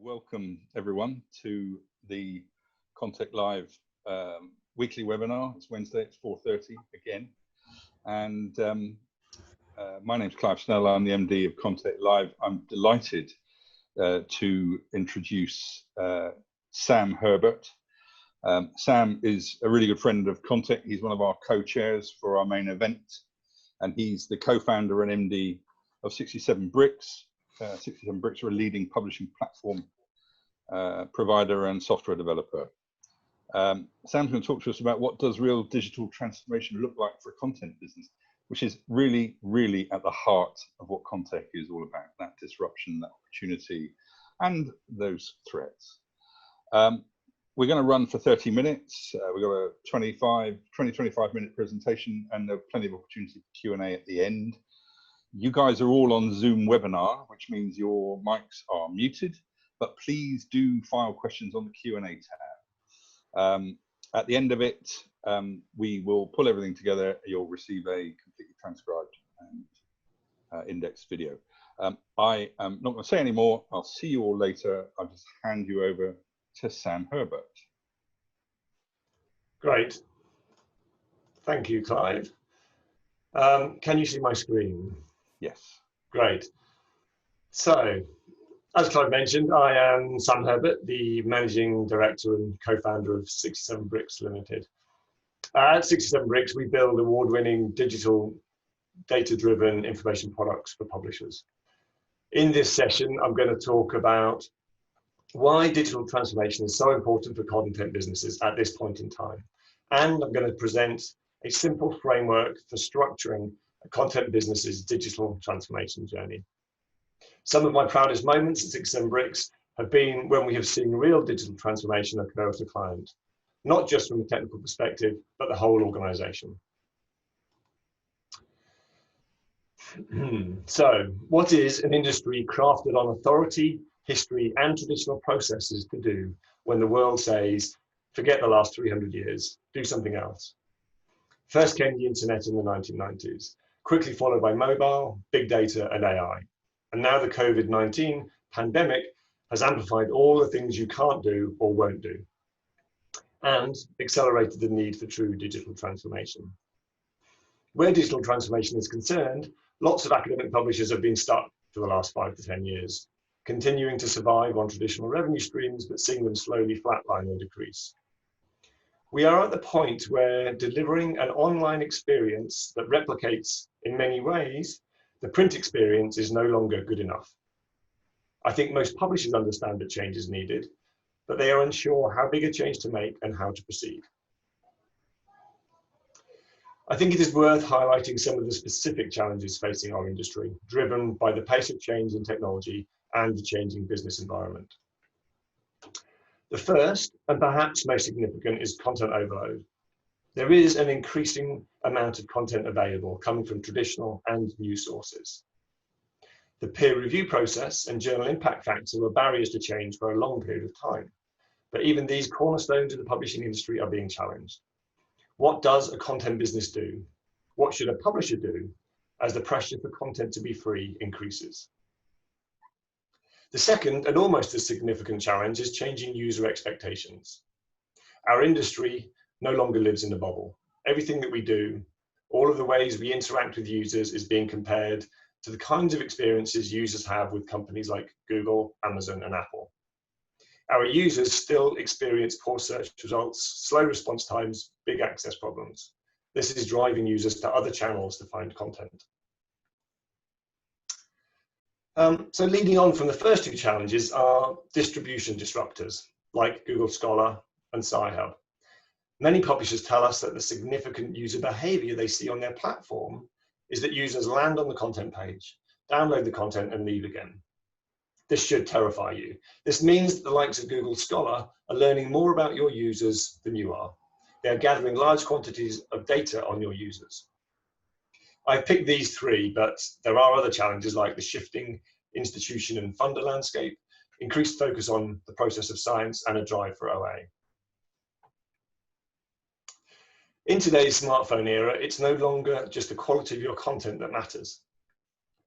Welcome everyone to the Contact Live weekly webinar. It's Wednesday, it's 4:30 again. And my name's Clive Snell, I'm the MD of Contact Live. I'm delighted to introduce Sam Herbert. Sam is a really good friend of Contact. He's one of our co-chairs for our main event, and he's the co-founder and MD of 67Bricks. 67Bricks are a leading publishing platform provider and software developer. Sam's going to talk to us about what does real digital transformation look like for a content business, which is really, really at the heart of what Contact is all about, that disruption, that opportunity, and those threats. We're going to run for 30 minutes. We've got a 20-25 minute presentation, and there's plenty of opportunity for Q&A at the end. You guys are all on Zoom webinar, which means your mics are muted, but please do file questions on the Q&A tab. At the end of it, we will pull everything together. You'll receive a completely transcribed and indexed video. I am not going to say any more. I'll see you all later. I'll just hand you over to Sam Herbert. Great. Thank you, Clive. Can you see my screen? Yes. Great. So, as Clive mentioned, I am Sam Herbert, the Managing Director and Co-founder of 67Bricks Limited. At 67Bricks, we build award-winning digital data-driven information products for publishers. In this session, I'm going to talk about why digital transformation is so important for content businesses at this point in time. And I'm going to present a simple framework for structuring a content business's digital transformation journey. Some of my proudest moments at 67Bricks have been when we have seen real digital transformation occur at a client, not just from a technical perspective, but the whole organization. So, what is an industry crafted on authority, history, and traditional processes to do when the world says, forget the last 300 years, do something else? First came the internet in the 1990s, quickly followed by mobile, big data, and AI. And now the COVID-19 pandemic has amplified all the things you can't do or won't do, and accelerated the need for true digital transformation. Where digital transformation is concerned, lots of academic publishers have been stuck for the last 5 to 10 years, continuing to survive on traditional revenue streams, but seeing them slowly flatline or decrease. We are at the point where delivering an online experience that replicates in many ways the print experience is no longer good enough. I think most publishers understand that change is needed, but they are unsure how big a change to make and how to proceed. I think it is worth highlighting some of the specific challenges facing our industry, driven by the pace of change in technology and the changing business environment. The first, and perhaps most significant, is content overload. There is an increasing amount of content available coming from traditional and new sources. The peer review process and journal impact factor were barriers to change for a long period of time, but even these cornerstones of the publishing industry are being challenged. What does a content business do? What should a publisher do as the pressure for content to be free increases? The second, and almost as significant challenge, is changing user expectations. Our industry no longer lives in a bubble. Everything that we do, all of the ways we interact with users, is being compared to the kinds of experiences users have with companies like Google, Amazon, and Apple. Our users still experience poor search results, slow response times, big access problems. This is driving users to other channels to find content. So leading on from the first two challenges are distribution disruptors like Google Scholar and Sci-Hub. Many publishers tell us that the significant user behavior they see on their platform is that users land on the content page, download the content, and leave again. This should terrify you. This means that the likes of Google Scholar are learning more about your users than you are. They are gathering large quantities of data on your users. I've picked these three, but there are other challenges like the shifting institution and funder landscape, increased focus on the process of science, and a drive for OA. In today's smartphone era, it's no longer just the quality of your content that matters.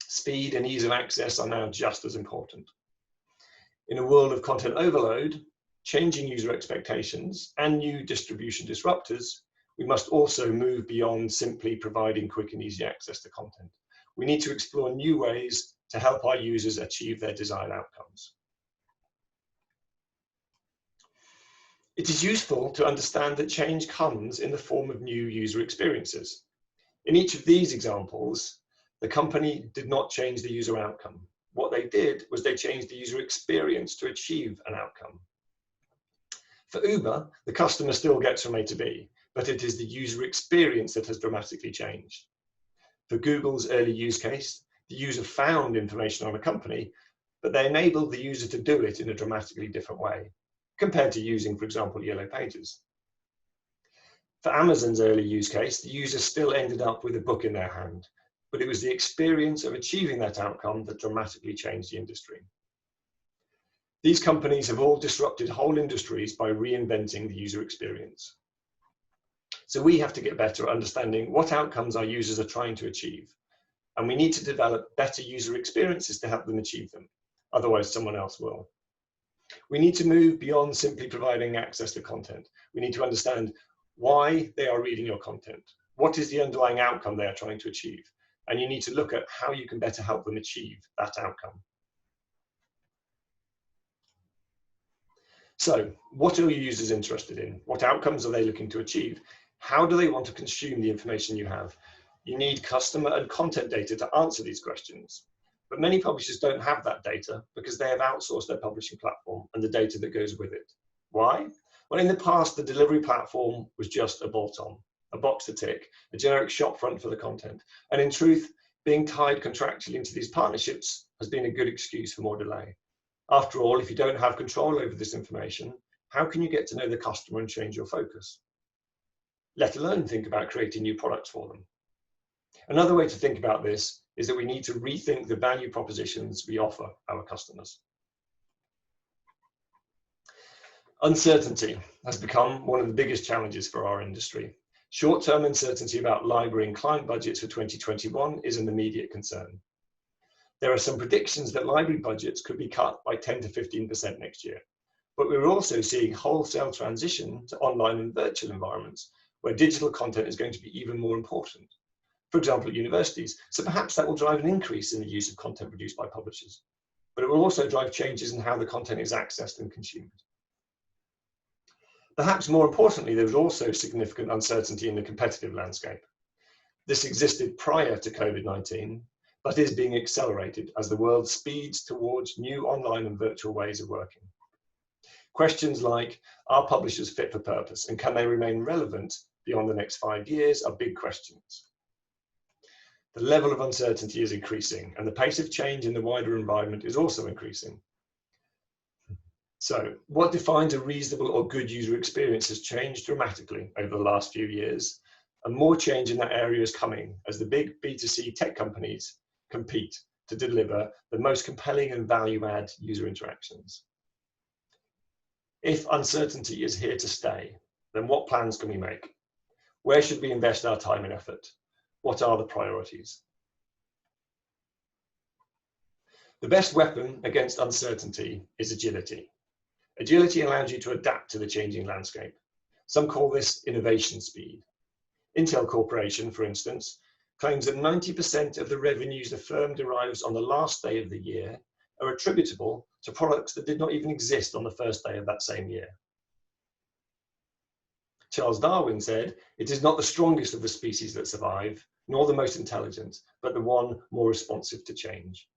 Speed and ease of access are now just as important. In a world of content overload, changing user expectations, and new distribution disruptors, we must also move beyond simply providing quick and easy access to content. We need to explore new ways to help our users achieve their desired outcomes. It is useful to understand that change comes in the form of new user experiences. In each of these examples, the company did not change the user outcome. What they did was they changed the user experience to achieve an outcome. For Uber, the customer still gets from A to B, but it is the user experience that has dramatically changed. For Google's early use case, the user found information on a company, but they enabled the user to do it in a dramatically different way, compared to using, for example, Yellow Pages. For Amazon's early use case, the user still ended up with a book in their hand, but it was the experience of achieving that outcome that dramatically changed the industry. These companies have all disrupted whole industries by reinventing the user experience. So we have to get better at understanding what outcomes our users are trying to achieve, and we need to develop better user experiences to help them achieve them. Otherwise, someone else will. We need to move beyond simply providing access to content. We need to understand why they are reading your content. What is the underlying outcome they are trying to achieve? And you need to look at how you can better help them achieve that outcome. So, what are your users interested in? What outcomes are they looking to achieve? How do they want to consume the information you have? You need customer and content data to answer these questions. But many publishers don't have that data because they have outsourced their publishing platform and the data that goes with it. Why? Well, in the past, the delivery platform was just a bolt-on, a box to tick, a generic shopfront for the content. And in truth, being tied contractually into these partnerships has been a good excuse for more delay. After all, if you don't have control over this information, how can you get to know the customer and change your focus? Let alone think about creating new products for them. Another way to think about this is that we need to rethink the value propositions we offer our customers. Uncertainty has become one of the biggest challenges for our industry. Short-term uncertainty about library and client budgets for 2021 is an immediate concern. There are some predictions that library budgets could be cut by 10 to 15% next year, but we're also seeing wholesale transition to online and virtual environments where digital content is going to be even more important. For example, at universities, so perhaps that will drive an increase in the use of content produced by publishers, but it will also drive changes in how the content is accessed and consumed. Perhaps more importantly, there is also significant uncertainty in the competitive landscape. This existed prior to COVID-19, but is being accelerated as the world speeds towards new online and virtual ways of working. Questions like, are publishers fit for purpose and can they remain relevant beyond the next 5 years are big questions. The level of uncertainty is increasing and the pace of change in the wider environment is also increasing. So, what defines a reasonable or good user experience has changed dramatically over the last few years, and more change in that area is coming as the big B2C tech companies compete to deliver the most compelling and value-add user interactions. If uncertainty is here to stay, then what plans can we make? Where should we invest our time and effort? What are the priorities? The best weapon against uncertainty is agility. Agility allows you to adapt to the changing landscape. Some call this innovation speed. Intel Corporation, for instance, claims that 90% of the revenues the firm derives on the last day of the year are attributable to products that did not even exist on the first day of that same year. Charles Darwin said, "It is not the strongest of the species that survive, nor the most intelligent, but the one more responsive to change."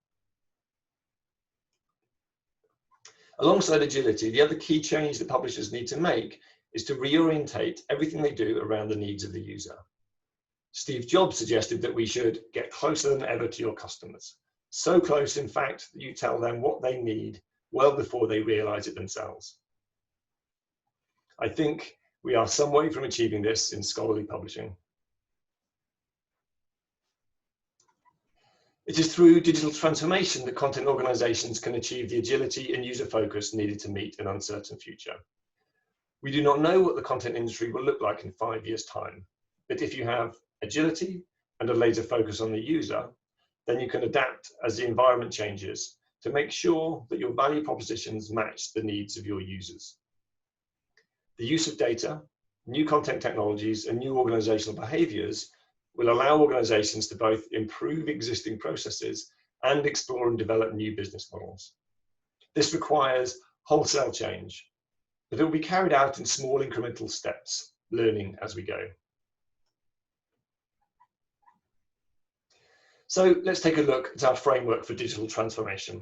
Alongside agility, the other key change that publishers need to make is to reorientate everything they do around the needs of the user. Steve Jobs suggested that we should get closer than ever to your customers. So close, in fact, that you tell them what they need well before they realize it themselves. I think we are some way from achieving this in scholarly publishing. It is through digital transformation that content organizations can achieve the agility and user focus needed to meet an uncertain future. We do not know what the content industry will look like in 5 years' time, but if you have agility and a laser focus on the user, then you can adapt as the environment changes to make sure that your value propositions match the needs of your users. The use of data, new content technologies, and new organizational behaviors will allow organizations to both improve existing processes and explore and develop new business models. This requires wholesale change, but it will be carried out in small incremental steps, learning as we go. So let's take a look at our framework for digital transformation.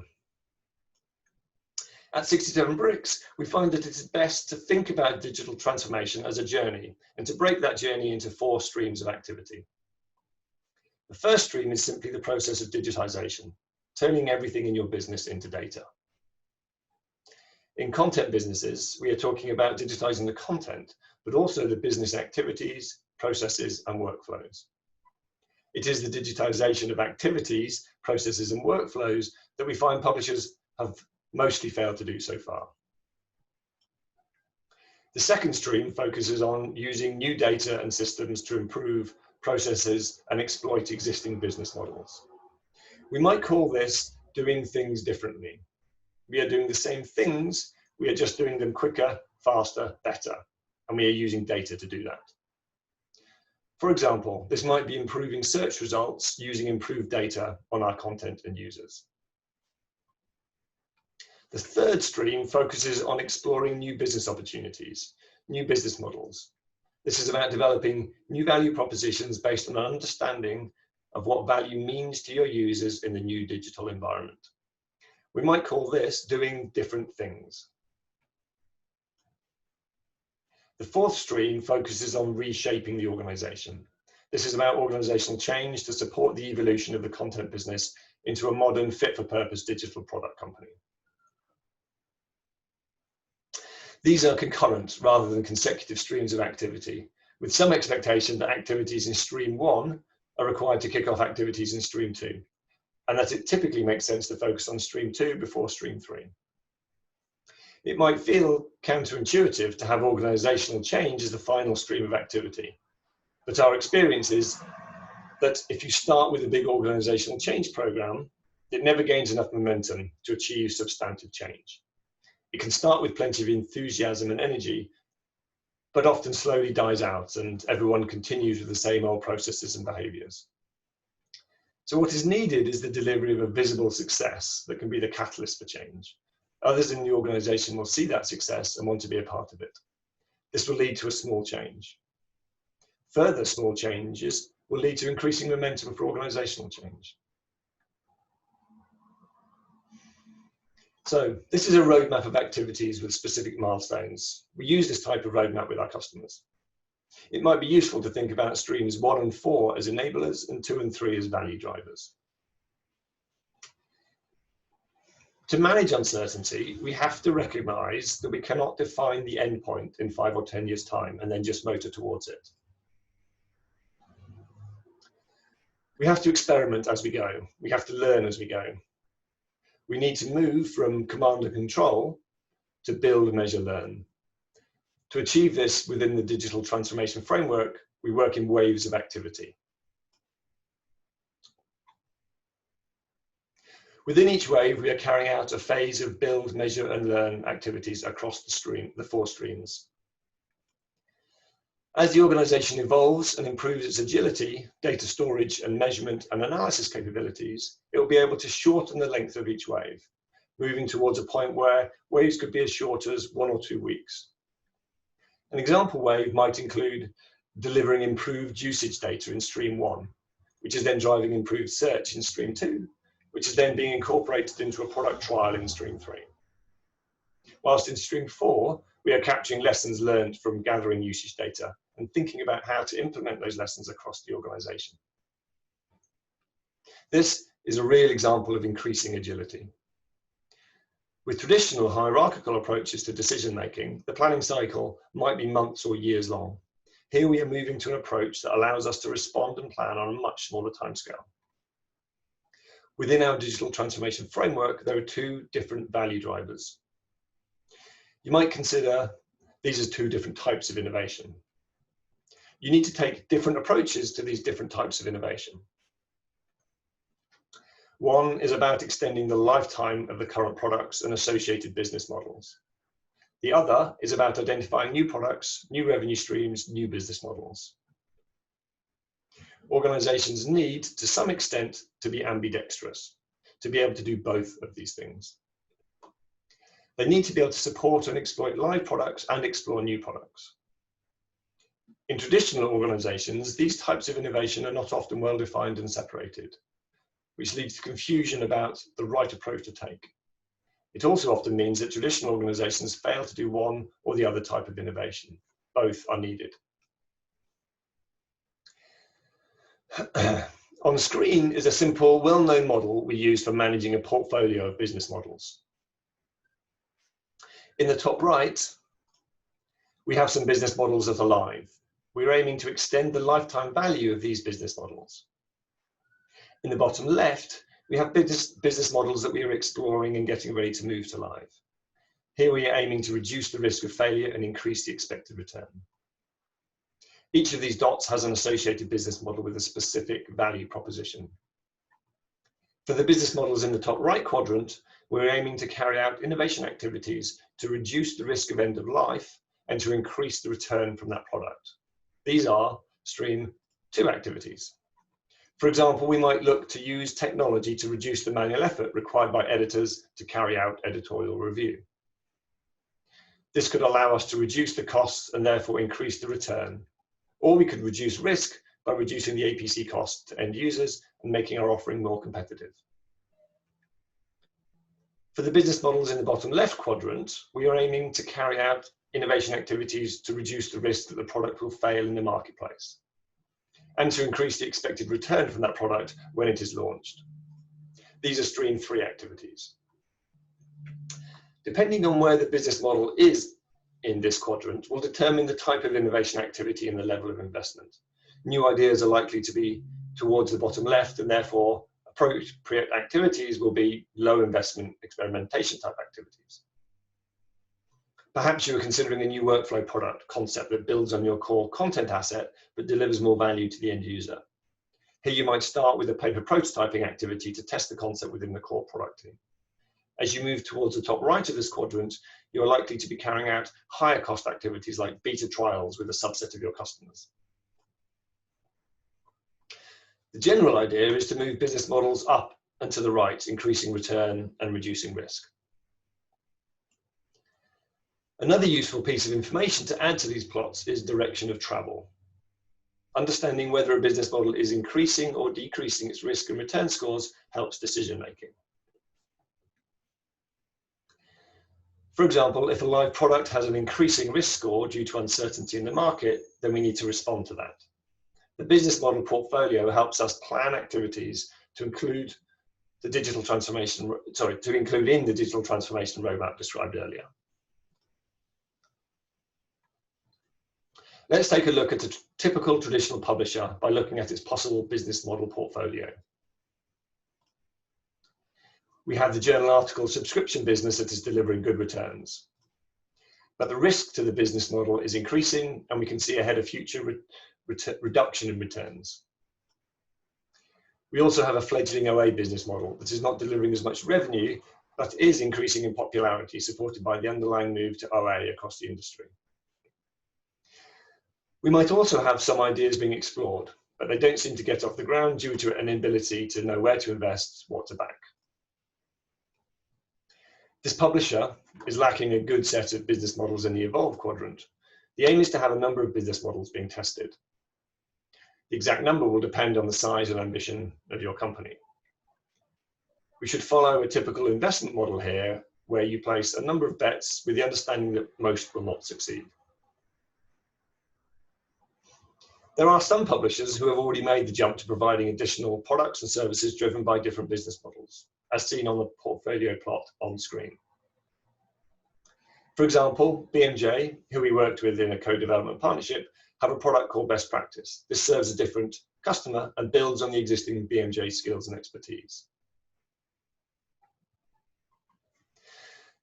At 67Bricks, we find that it's best to think about digital transformation as a journey and to break that journey into 4 streams of activity. The first stream is simply the process of digitization, turning everything in your business into data. In content businesses, we are talking about digitizing the content, but also the business activities, processes, and workflows. It is the digitization of activities, processes, and workflows that we find publishers have mostly failed to do so far. The second stream focuses on using new data and systems to improve processes and exploit existing business models. We might call this doing things differently. We are doing the same things, we are just doing them quicker, faster, better, and we are using data to do that. For example, this might be improving search results using improved data on our content and users. The third stream focuses on exploring new business opportunities, new business models. This is about developing new value propositions based on an understanding of what value means to your users in the new digital environment. We might call this doing different things. The fourth stream focuses on reshaping the organization. This is about organizational change to support the evolution of the content business into a modern, fit-for-purpose digital product company. These are concurrent rather than consecutive streams of activity, with some expectation that activities in stream 1 are required to kick off activities in stream 2, and that it typically makes sense to focus on stream 2 before stream 3. It might feel counterintuitive to have organizational change as the final stream of activity, but our experience is that if you start with a big organizational change program, it never gains enough momentum to achieve substantive change. It can start with plenty of enthusiasm and energy, but often slowly dies out and everyone continues with the same old processes and behaviors. So what is needed is the delivery of a visible success that can be the catalyst for change. Others in the organization will see that success and want to be a part of it. This will lead to a small change. Further small changes will lead to increasing momentum for organizational change. So this is a roadmap of activities with specific milestones. We use this type of roadmap with our customers. It might be useful to think about streams 1 and 4 as enablers and 2 and 3 as value drivers. To manage uncertainty, we have to recognize that we cannot define the endpoint in 5 or 10 years' time and then just motor towards it. We have to experiment as we go. We have to learn as we go. We need to move from command and control to build, measure, learn. To achieve this within the digital transformation framework, we work in waves of activity. Within each wave, we are carrying out a phase of build, measure, and learn activities across the 4 streams. As the organization evolves and improves its agility, data storage, and measurement and analysis capabilities, it will be able to shorten the length of each wave, moving towards a point where waves could be as short as 1 or 2 weeks. An example wave might include delivering improved usage data in stream 1, which is then driving improved search in stream 2, which is then being incorporated into a product trial in stream 3. Whilst in stream 4, we are capturing lessons learned from gathering usage data and thinking about how to implement those lessons across the organization. This is a real example of increasing agility. With traditional hierarchical approaches to decision-making, the planning cycle might be months or years long. Here we are moving to an approach that allows us to respond and plan on a much smaller timescale. Within our digital transformation framework, there are 2 different value drivers. You might consider these as 2 different types of innovation. You need to take different approaches to these different types of innovation. One is about extending the lifetime of the current products and associated business models. The other is about identifying new products, new revenue streams, new business models. Organizations need, to some extent, to be ambidextrous, to be able to do both of these things. They need to be able to support and exploit live products and explore new products. In traditional organizations, these types of innovation are not often well defined and separated, which leads to confusion about the right approach to take. It also often means that traditional organizations fail to do one or the other type of innovation. Both are needed. On screen is a simple, well-known model we use for managing a portfolio of business models. In the top right, we have some business models that are live. We're aiming to extend the lifetime value of these business models. In the bottom left, we have business models that we are exploring and getting ready to move to live. Here we are aiming to reduce the risk of failure and increase the expected return. Each of these dots has an associated business model with a specific value proposition. For the business models in the top right quadrant, we're aiming to carry out innovation activities to reduce the risk of end of life and to increase the return from that product. These are stream 2 activities. For example, we might look to use technology to reduce the manual effort required by editors to carry out editorial review. This could allow us to reduce the costs and therefore increase the return. Or we could reduce risk by reducing the APC cost to end users and making our offering more competitive. For the business models in the bottom left quadrant, we are aiming to carry out innovation activities to reduce the risk that the product will fail in the marketplace, and to increase the expected return from that product when it is launched. These are stream 3 activities. Depending on where the business model is in this quadrant will determine the type of innovation activity and the level of investment. New ideas are likely to be towards the bottom left, and therefore appropriate activities will be low investment experimentation type activities. Perhaps you are considering a new workflow product concept that builds on your core content asset, but delivers more value to the end user. Here you might start with a paper prototyping activity to test the concept within the core product team. As you move towards the top right of this quadrant, you are likely to be carrying out higher cost activities like beta trials with a subset of your customers. The general idea is to move business models up and to the right, increasing return and reducing risk. Another useful piece of information to add to these plots is direction of travel. Understanding whether a business model is increasing or decreasing its risk and return scores helps decision making. For example, if a live product has an increasing risk score due to uncertainty in the market, then we need to respond to that. The business model portfolio helps us plan activities to include the digital transformation, in the digital transformation roadmap described earlier. Let's take a look at a typical traditional publisher by looking at its possible business model portfolio. We have the journal article subscription business that is delivering good returns. But the risk to the business model is increasing, and we can see ahead a future reduction in returns. We also have a fledgling OA business model that is not delivering as much revenue, but is increasing in popularity, supported by the underlying move to OA across the industry. We might also have some ideas being explored, but they don't seem to get off the ground due to an inability to know where to invest, what to back. This publisher is lacking a good set of business models in the evolve quadrant. The aim is to have a number of business models being tested. The exact number will depend on the size and ambition of your company. We should follow a typical investment model here, where you place a number of bets with the understanding that most will not succeed. There are some publishers who have already made the jump to providing additional products and services driven by different business models, as seen on the portfolio plot on screen. For example, BMJ, who we worked with in a co-development partnership, have a product called Best Practice. This serves a different customer and builds on the existing BMJ skills and expertise.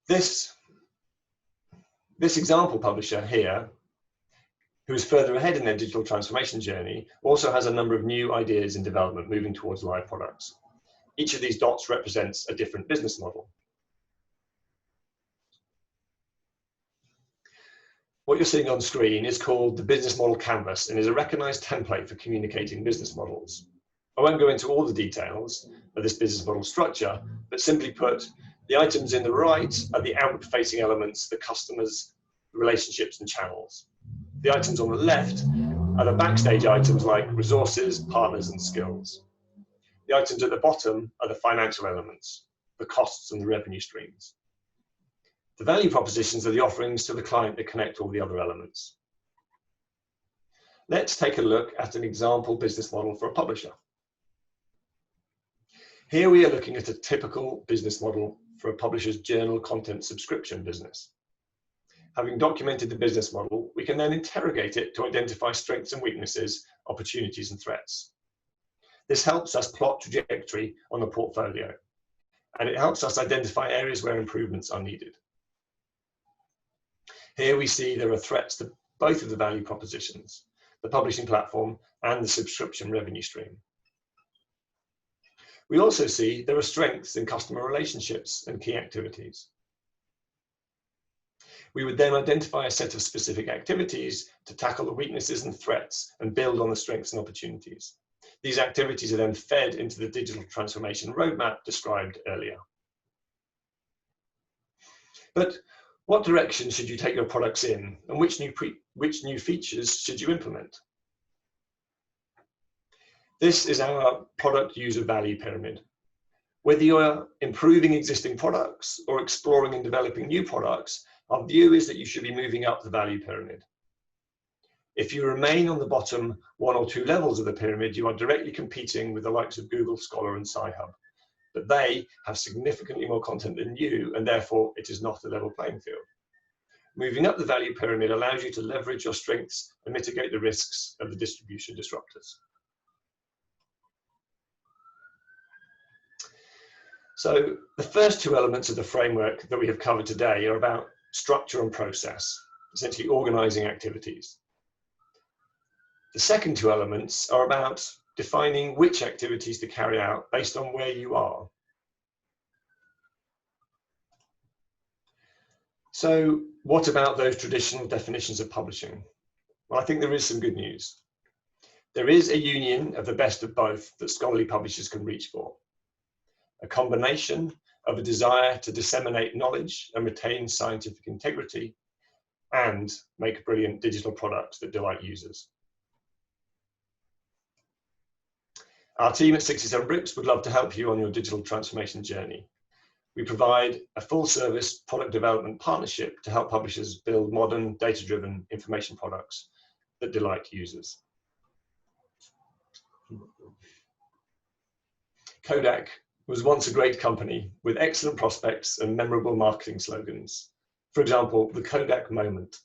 This example publisher here, who is further ahead in their digital transformation journey, also has a number of new ideas in development moving towards live products. Each of these dots represents a different business model. What you're seeing on screen is called the business model canvas and is a recognized template for communicating business models. I won't go into all the details of this business model structure, but simply put, the items in the right are the outward-facing elements, the customers, the relationships and channels. The items on the left are the backstage items like resources, partners and skills. The items at the bottom are the financial elements, the costs and the revenue streams. The value propositions are the offerings to the client that connect all the other elements. Let's take a look at an example business model for a publisher. Here we are looking at a typical business model for a publisher's journal content subscription business. Having documented the business model, we can then interrogate it to identify strengths and weaknesses, opportunities and threats. This helps us plot trajectory on the portfolio, and it helps us identify areas where improvements are needed. Here we see there are threats to both of the value propositions, the publishing platform and the subscription revenue stream. We also see there are strengths in customer relationships and key activities. We would then identify a set of specific activities to tackle the weaknesses and threats and build on the strengths and opportunities. These activities are then fed into the digital transformation roadmap described earlier. But what direction should you take your products in, and which new features should you implement? This is our product user value pyramid. Whether you're improving existing products or exploring and developing new products, our view is that you should be moving up the value pyramid. If you remain on the bottom 1 or 2 levels of the pyramid, you are directly competing with the likes of Google Scholar and Sci-Hub. But they have significantly more content than you, and therefore it is not a level playing field. Moving up the value pyramid allows you to leverage your strengths and mitigate the risks of the distribution disruptors. So the first 2 elements of the framework that we have covered today are about structure and process, essentially organizing activities. The second 2 elements are about defining which activities to carry out based on where you are. So what about those traditional definitions of publishing? Well, I think there is some good news. There is a union of the best of both that scholarly publishers can reach for. A combination of a desire to disseminate knowledge and retain scientific integrity and make brilliant digital products that delight users. Our team at 67Bricks would love to help you on your digital transformation journey. We provide a full-service product development partnership to help publishers build modern, data-driven information products that delight users. Kodak was once a great company with excellent prospects and memorable marketing slogans. For example, the Kodak moment.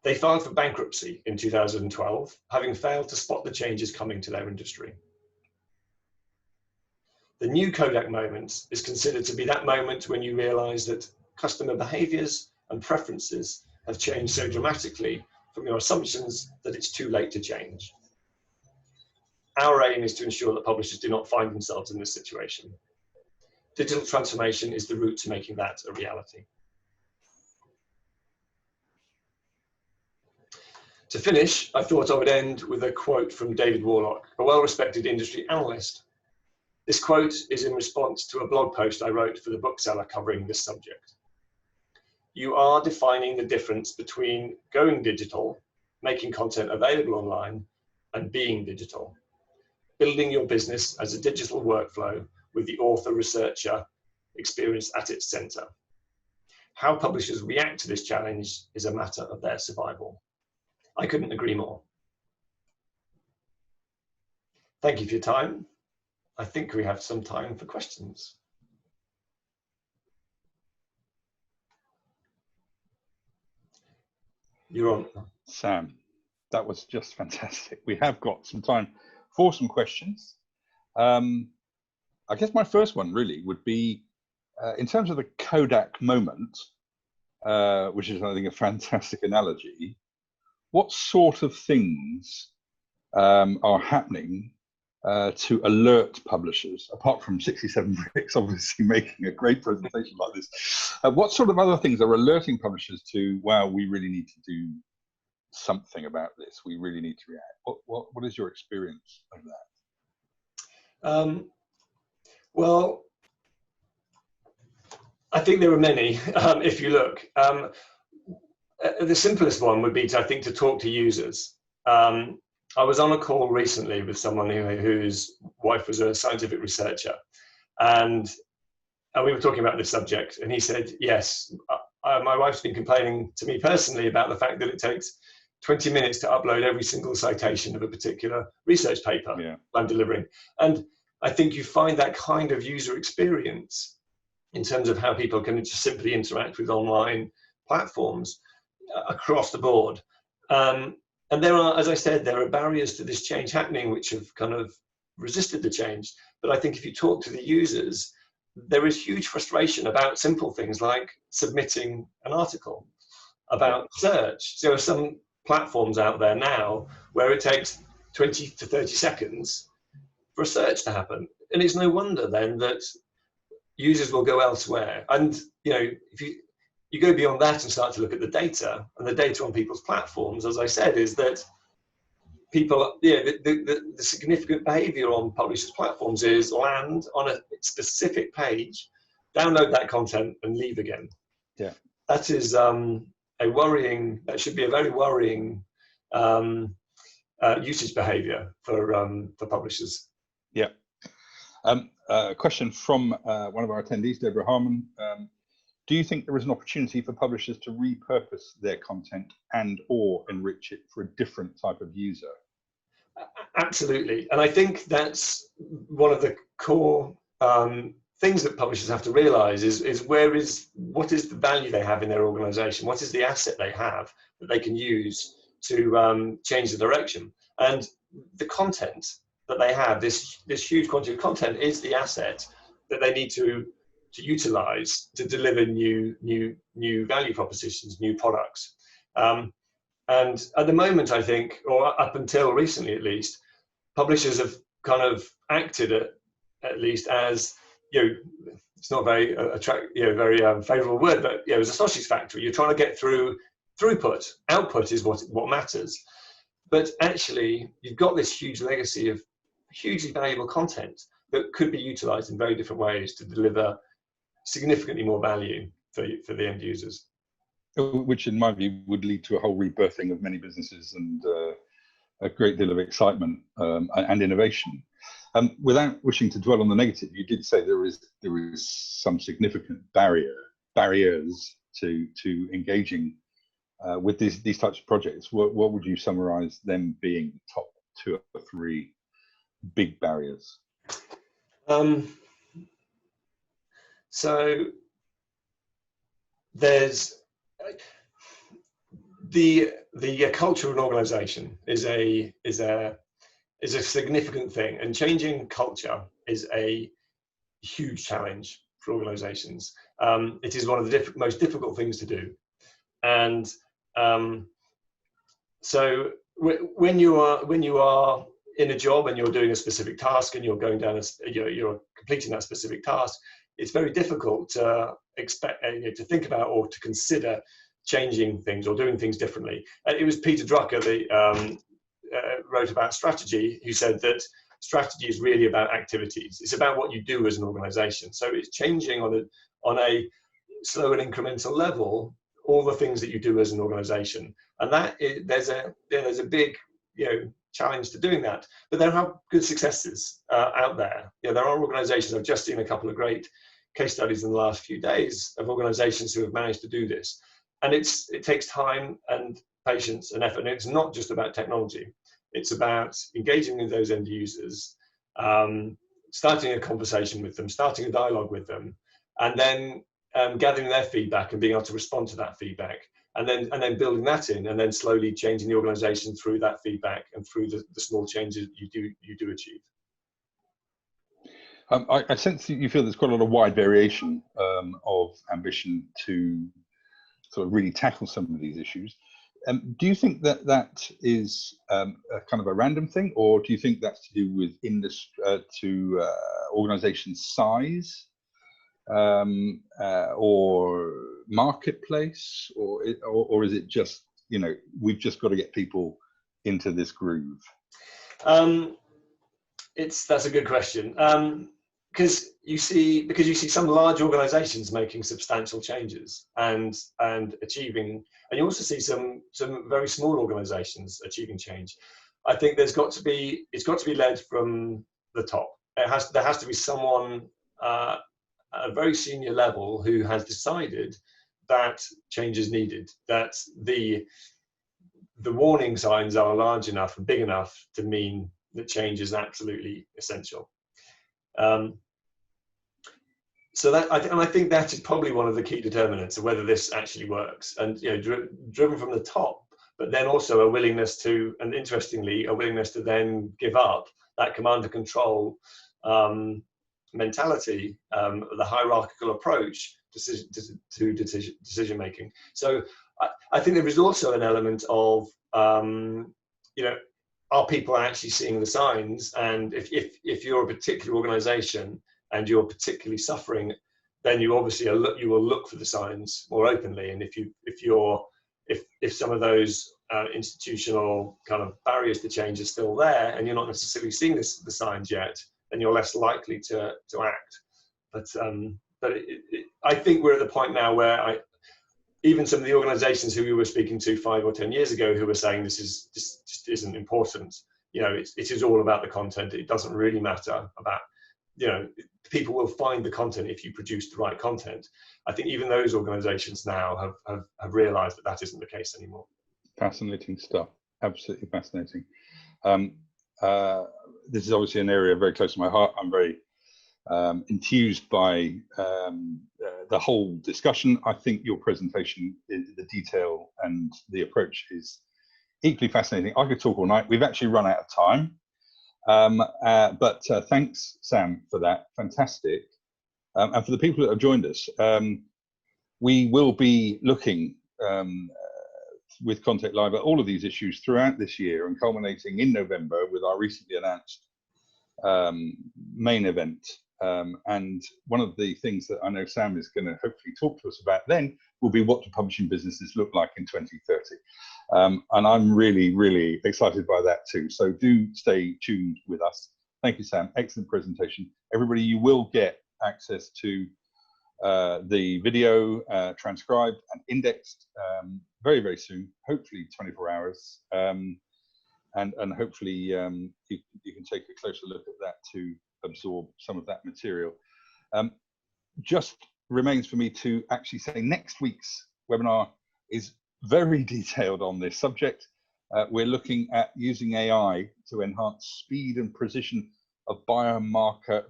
They filed for bankruptcy in 2012, having failed to spot the changes coming to their industry. The new Kodak moment is considered to be that moment when you realize that customer behaviors and preferences have changed so dramatically from your assumptions that it's too late to change. Our aim is to ensure that publishers do not find themselves in this situation. Digital transformation is the route to making that a reality. To finish, I thought I would end with a quote from David Warlock, a well-respected industry analyst. This quote is in response to a blog post I wrote for the bookseller covering this subject. You are defining the difference between going digital, making content available online, and being digital. Building your business as a digital workflow with the author-researcher experience at its center. How publishers react to this challenge is a matter of their survival. I couldn't agree more. Thank you for your time. I think we have some time for questions. You're on. Sam, that was just fantastic. We have got some time for some questions. I guess my first one really would be, in terms of the Kodak moment, which is, I think, a fantastic analogy, what sort of things are happening to alert publishers, apart from 67Bricks obviously making a great presentation like this? What sort of other things are alerting publishers to, wow, we really need to do something about this, we really need to react? What is your experience of that? Well, I think there are many, if you look. The simplest one would be, I think, to talk to users. I was on a call recently with someone whose wife was a scientific researcher, and we were talking about this subject, and he said, yes, my wife's been complaining to me personally about the fact that it takes 20 minutes to upload every single citation of a particular research paper I'm delivering. And I think you find that kind of user experience in terms of how people can just simply interact with online platforms across the board. And there are, as I said, there are barriers to this change happening which have kind of resisted the change. But I think if you talk to the users, there is huge frustration about simple things like submitting an article, about search. There are some platforms out there now where it takes 20 to 30 seconds for a search to happen. And it's no wonder then that users will go elsewhere. And if you go beyond that and start to look at the data, and the data on people's platforms, as I said, is that people, the significant behavior on publishers' platforms is land on a specific page, download that content and leave again. Yeah. That is that should be a very worrying usage behavior for publishers. Yeah. A question from one of our attendees, Deborah Harmon. Do you think there is an opportunity for publishers to repurpose their content and or enrich it for a different type of user? Absolutely. And I think that's one of the core things that publishers have to realize is what is the value they have in their organization? What is the asset they have that they can use to change the direction? And the content that they have, this huge quantity of content, is the asset that they need to utilize to deliver new value propositions, new products. And at the moment, I think, or up until recently at least, publishers have kind of acted at least as, it's not very very favorable word, but as a sausage factory. You're trying to get through throughput. Output is what matters. But actually, you've got this huge legacy of hugely valuable content that could be utilized in very different ways to deliver significantly more value for the end users. Which, in my view, would lead to a whole rebirthing of many businesses and a great deal of excitement and innovation. Without wishing to dwell on the negative, you did say there is some significant barriers to engaging with these types of projects. What would you summarize them being, the top 2 or 3 big barriers? So there's the culture of an organization is a significant thing, and changing culture is a huge challenge for organizations. It is one of the most difficult things to do. And so when you are in a job and you're doing a specific task and you're going down, you're completing that specific task, it's very difficult to to think about or to consider changing things or doing things differently. It was Peter Drucker that wrote about strategy, who said that strategy is really about activities. It's about what you do as an organization. So it's changing on a slow and incremental level all the things that you do as an organization, and there's a big challenge to doing that. But there are good successes out there. There are organizations. I've just seen a couple of great case studies in the last few days of organizations who have managed to do this, and it takes time and patience and effort. And it's not just about technology. It's about engaging with those end users, starting a conversation with them, starting a dialogue with them, and then gathering their feedback and being able to respond to that feedback, and then building that in, and then slowly changing the organization through that feedback and through the small changes you do achieve. I sense that you feel there's quite a lot of wide variation of ambition to sort of really tackle some of these issues. Do you think that that is a kind of a random thing, or do you think that's to do with industry, organization size, or marketplace, or is it just, you know, we've just got to get people into this groove? That's a good question. Because you see some large organizations making substantial changes and achieving, and you also see some very small organizations achieving change. I think it's got to be led from the top. There has to be someone at a very senior level who has decided that change is needed, that the warning signs are large enough and big enough to mean that change is absolutely essential. So I think that is probably one of the key determinants of whether this actually works. And, you know, driven from the top, but then also a willingness to, and interestingly, a willingness to then give up that command and control mentality, the hierarchical approach to decision making. So I think there is also an element of, you know, are people actually seeing the signs? And if you're a particular organization and you're particularly suffering, then you obviously you will look for the signs more openly. And if some of those institutional kind of barriers to change are still there, and you're not necessarily seeing the signs yet, then you're less likely to act. But I think we're at the point now where even some of the organizations who we were speaking to 5 or 10 years ago who were saying this just isn't important. You know, it is all about the content. It doesn't really matter about, you know, people will find the content if you produce the right content. I think even those organizations now have realized that that isn't the case anymore. Fascinating stuff. Absolutely fascinating. This is obviously an area very close to my heart. I'm very enthused by the whole discussion. I think your presentation, the detail and the approach is equally fascinating. I could talk all night. We've actually run out of time. But thanks, Sam, for that. Fantastic. And for the people that have joined us, we will be looking with Contact Live at all of these issues throughout this year, and culminating in November with our recently announced main event. And one of the things that I know Sam is going to hopefully talk to us about then will be what do publishing businesses look like in 2030. And I'm really, really excited by that too. So do stay tuned with us. Thank you, Sam. Excellent presentation. Everybody, you will get access to the video transcribed and indexed very, very soon, hopefully 24 hours. And hopefully you can take a closer look at that to absorb some of that material. Just remains for me to actually say next week's webinar is very detailed on this subject. We're looking at using AI to enhance speed and precision of biomarker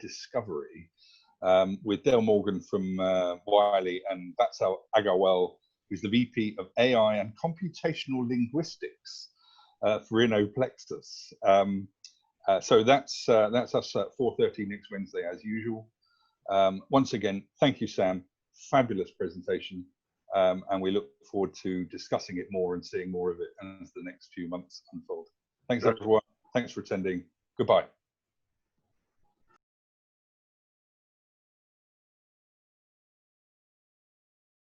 discovery with Dale Morgan from Wiley and Vatsal Agarwal, who's the VP of AI and Computational Linguistics for Innoplexus. So that's us at 4:30 next Wednesday, as usual. Once again, thank you, Sam. Fabulous presentation. And we look forward to discussing it more and seeing more of it as the next few months unfold. Thanks, everyone. Thanks for attending. Goodbye.